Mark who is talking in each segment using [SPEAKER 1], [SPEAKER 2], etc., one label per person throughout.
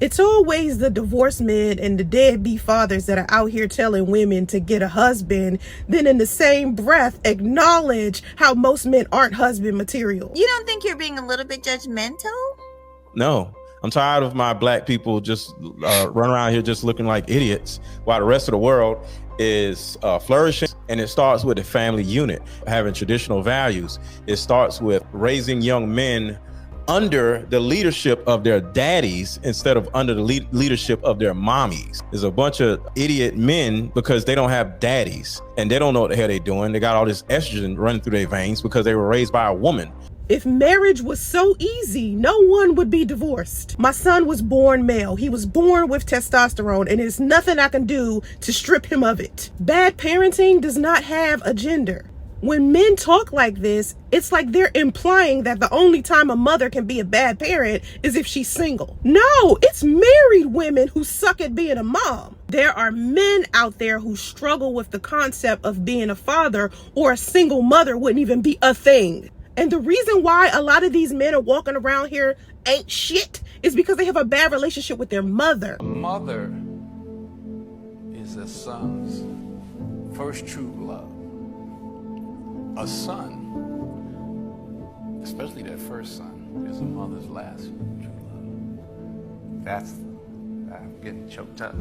[SPEAKER 1] It's always the divorced men and the deadbeat fathers that are out here telling women to get a husband, then in the same breath acknowledge how most men aren't husband material.
[SPEAKER 2] You don't think you're being a little bit judgmental?
[SPEAKER 3] No. I'm tired of my black people just run around here just looking like idiots while the rest of the world is flourishing. And it starts with the family unit, having traditional values. It starts with raising young men under the leadership of their daddies instead of under the leadership of their mommies. There's a bunch of idiot men because they don't have daddies and they don't know what the hell they're doing. They got all this estrogen running through their veins because they were raised by a woman.
[SPEAKER 1] If marriage was so easy, no one would be divorced. My son was born male. He was born with testosterone, and there's nothing I can do to strip him of it. Bad parenting does not have a gender. When men talk like this, it's like they're implying that the only time a mother can be a bad parent is if she's single. No, it's married women who suck at being a mom. There are men out there who struggle with the concept of being a father, or a single mother wouldn't even be a thing. And the reason why a lot of these men are walking around here ain't shit is because they have a bad relationship with their mother.
[SPEAKER 4] A mother is a son's first true love. A son, especially that first son, is a mother's last true love. I'm getting choked up.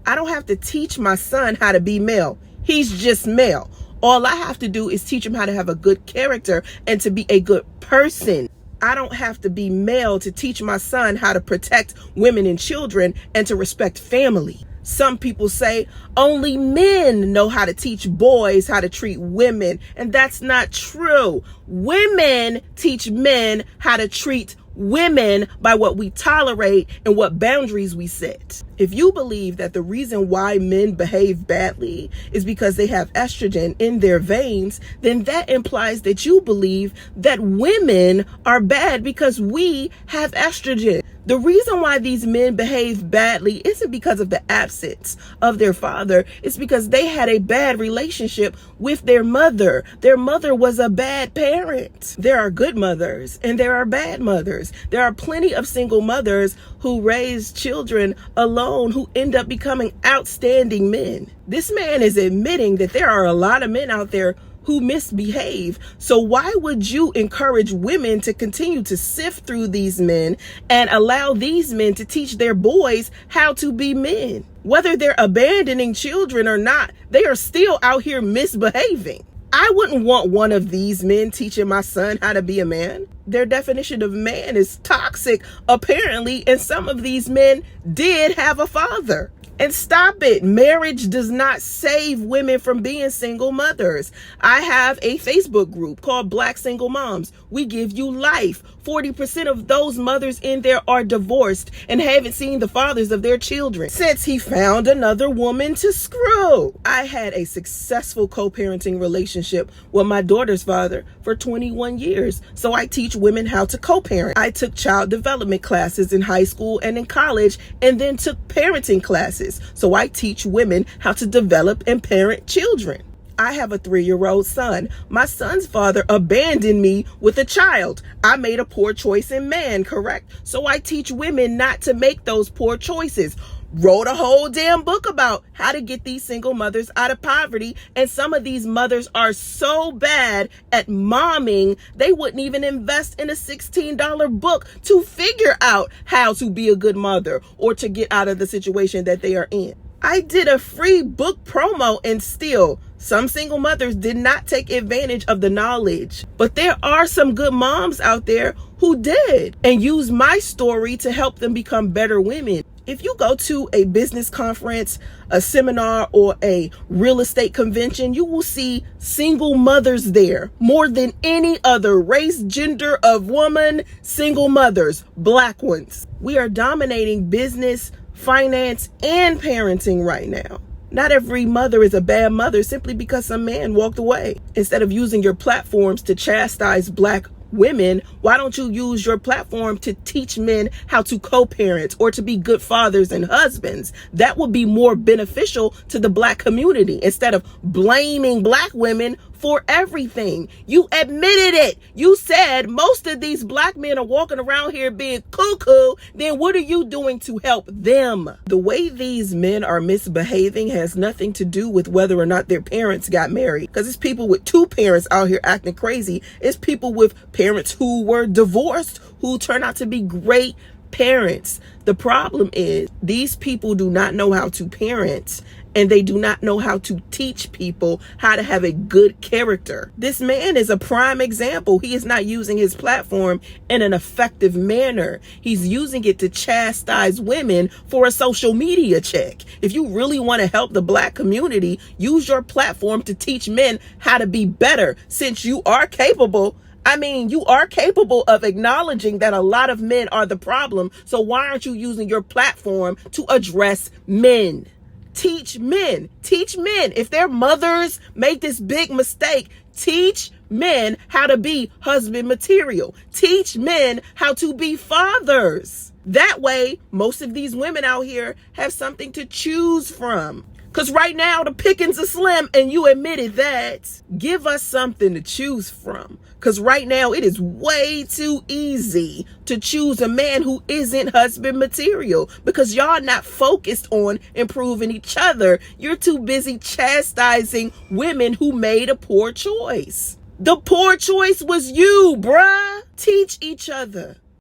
[SPEAKER 1] I don't have to teach my son how to be male. He's just male. All I have to do is teach him how to have a good character and to be a good person. I don't have to be male to teach my son how to protect women and children and to respect family. Some people say only men know how to teach boys how to treat women, and that's not true. Women teach men how to treat women by what we tolerate and what boundaries we set. If you believe that the reason why men behave badly is because they have estrogen in their veins, then that implies that you believe that women are bad because we have estrogen. The reason why these men behave badly isn't because of the absence of their father. It's because they had a bad relationship with their mother. Their mother was a bad parent. There are good mothers and there are bad mothers. There are plenty of single mothers who raise children alone who end up becoming outstanding men. This man is admitting that there are a lot of men out there who misbehave. So why would you encourage women to continue to sift through these men and allow these men to teach their boys how to be men? Whether they're abandoning children or not, they are still out here misbehaving. I wouldn't want one of these men teaching my son how to be a man. Their definition of man is toxic, apparently, and some of these men did have a father. And stop it. Marriage does not save women from being single mothers. I have a Facebook group called Black Single Moms. We give you life. 40% of those mothers in there are divorced and haven't seen the fathers of their children since he found another woman to screw. I had a successful co-parenting relationship with my daughter's father for 21 years. So I teach women how to co-parent. I took child development classes in high school and in college, and then took parenting classes. So I teach women how to develop and parent children. I have a 3-year-old son. My son's father abandoned me with a child. I made a poor choice in man, correct? So I teach women not to make those poor choices. Wrote a whole damn book about how to get these single mothers out of poverty. And some of these mothers are so bad at momming, they wouldn't even invest in a $16 book to figure out how to be a good mother or to get out of the situation that they are in. I did a free book promo, and still some single mothers did not take advantage of the knowledge. But there are some good moms out there who did and used my story to help them become better women. If you go to a business conference, a seminar, or a real estate convention, you will see single mothers there more than any other race, gender of woman, single mothers, black ones. We are dominating business, finance, and parenting right now. Not every mother is a bad mother simply because some man walked away. Instead of using your platforms to chastise black women, why don't you use your platform to teach men how to co-parent or to be good fathers and husbands? That would be more beneficial to the black community instead of blaming black women for everything. You admitted it. You said most of these black men are walking around here being cuckoo. Then what are you doing to help them? The way these men are misbehaving has nothing to do with whether or not their parents got married. Because it's people with two parents out here acting crazy. It's people with parents who were divorced who turn out to be great parents. The problem is these people do not know how to parent, and they do not know how to teach people how to have a good character. This man is a prime example. He is not using his platform in an effective manner. He's using it to chastise women for a social media check. If you really want to help the black community, use your platform to teach men how to be better, since you are capable. You are capable of acknowledging that a lot of men are the problem. So why aren't you using your platform to address men? Teach men. Teach men. If their mothers make this big mistake, teach men how to be husband material. Teach men how to be fathers. That way, most of these women out here have something to choose from. Because right now, the pickings are slim, and you admitted that. Give us something to choose from. Because right now, it is way too easy to choose a man who isn't husband material. Because y'all not focused on improving each other. You're too busy chastising women who made a poor choice. The poor choice was you, bruh. Teach each other.